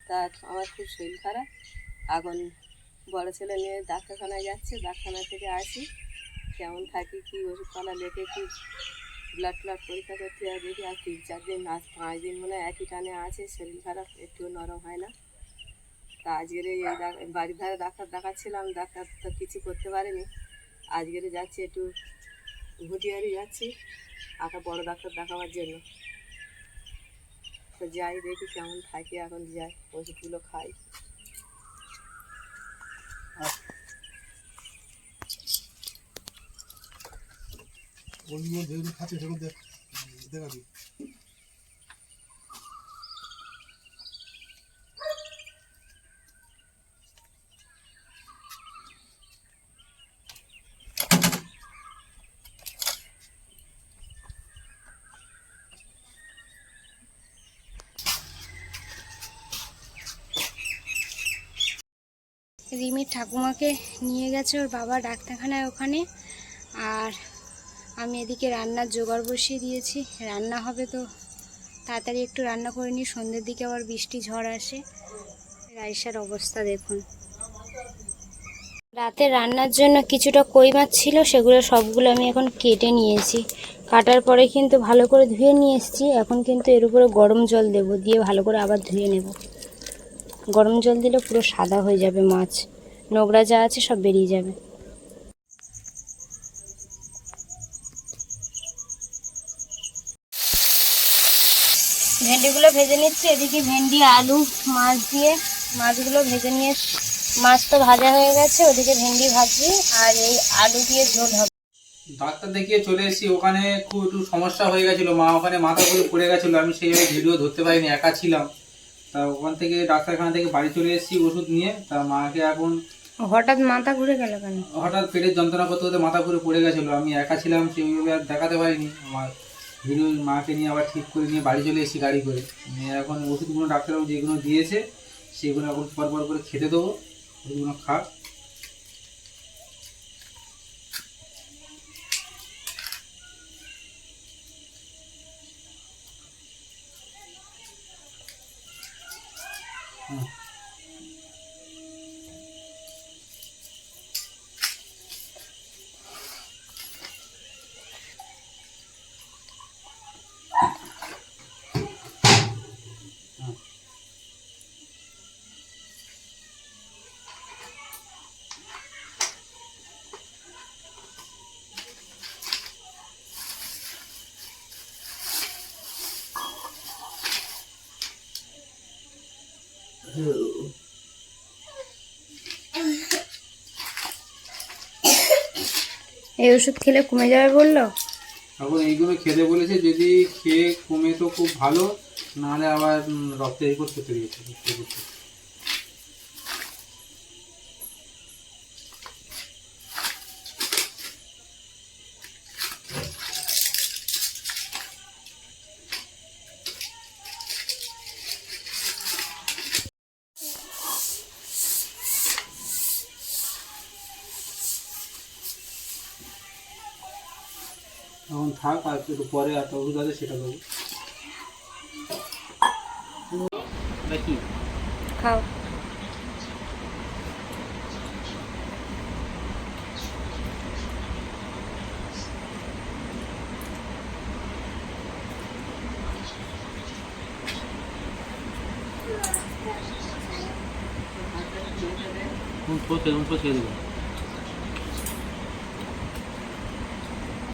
তা আমার খুব শরীর খারাপ। এখন বড় ছেলে নিয়ে ডাক্তারখানায় যাচ্ছে, ডাক্তারখানা থেকে আসি কেমন থাকি, কী ওষুধপালা লেখে, কি ব্লাড পরীক্ষা করতে হয় দেখি। আর 3-4 দিন, আজ 5 দিন মনে হয় একই টানে আছে, শরীর খারাপ, একটু নরম হয় না। তা আজকের এই বাড়ির ধারে ডাক্তার দেখাচ্ছিলাম, ডাক্তার তো কিছু করতে পারেনি। আজকের যাচ্ছি একটু ঘুটিয়ারি যাচ্ছি একটা বড় ডাক্তার দেখাবার জন্য। তো যাই দেখি কেমন থাকি, এখন যাই ওষুধগুলো খাই। খাচ্ছে সেগুলো দেখাবি। রিমির ঠাকুমাকে নিয়ে গেছে ওর বাবা ডাক্তারখানায় ওখানে, আর আমি এদিকে রান্নার জোগাড় বসিয়ে দিয়েছি। রান্না হবে তো তাড়াতাড়ি একটু রান্না করে নিই, সন্ধ্যের দিকে আবার বৃষ্টি ঝড় আসে। রাইসার অবস্থা দেখুন। রাতে রান্নার জন্য কিছুটা কই মাছ ছিল, সেগুলো সবগুলো আমি এখন কেটে নিয়েছি। কাটার পরে কিন্তু ভালো করে ধুয়ে নিয়ে এসেছি। এখন কিন্তু এর উপরে গরম জল দেব, দিয়ে ভালো করে আবার ধুয়ে নেব। গরম জল দিলে পুরো সাদা হয়ে যাবে মাছ, নোংরা যা আছে সব বেরিয়ে যাবে। ভেন্ডিগুলো ভেজে নিচ্ছি, এদিকে ভেন্ডি আলু মাছ দিয়ে মাছগুলো ভেজে নিয়ে, মাছ তো ভাজা হয়ে গেছে, ওদিকে ভেন্ডি ভাজি আর এই আলু দিয়ে ঝোল হবে। ডাক্তার দেখিয়ে চলে এসেছি। ওখানে খুব একটু সমস্যা হয়ে গেছিলো, মা ওখানে মাথা ঘুরে পড়ে গেছিলো, আমি সেইভাবে ভিডিও ধরতে পারিনি, একা ছিলাম। তা ওখান থেকে ডাক্তারখানা থেকে বাড়ি চলে এসেছি ওষুধ নিয়ে। তা মাকে এখন হঠাৎ মাথা ঘুরে গেল কেন? হঠাৎ পেটের যন্ত্রণা করতে করতে মাথা ঘুরে পড়ে গেছিলো, আমি একা ছিলাম, সেইভাবে আর দেখাতে পারিনি। আমার ভিডিও মাকে নিয়ে আবার ঠিক করে নিয়ে বাড়ি চলে এসেছি গাড়ি করে নিয়ে। এখন ওষুধগুলো ডাক্তারবাবু যেগুলো দিয়েছে সেগুলো এখন পর করে খেতে দেবো, ওষুধগুলো খাক। এই ওষুধ খেলে কমে যাবে বললো। এখন এইগুলো খেতে বলেছে, যদি খেয়ে কমে তো খুব ভালো, নাহলে আবার রক্তে রিপোর্ট করতে দিয়েছে। এখন থাক, আর একটু পরে একটা ওষুধ আছে সেটা দেবো নাকি খাও। ছেড়ে দেবো।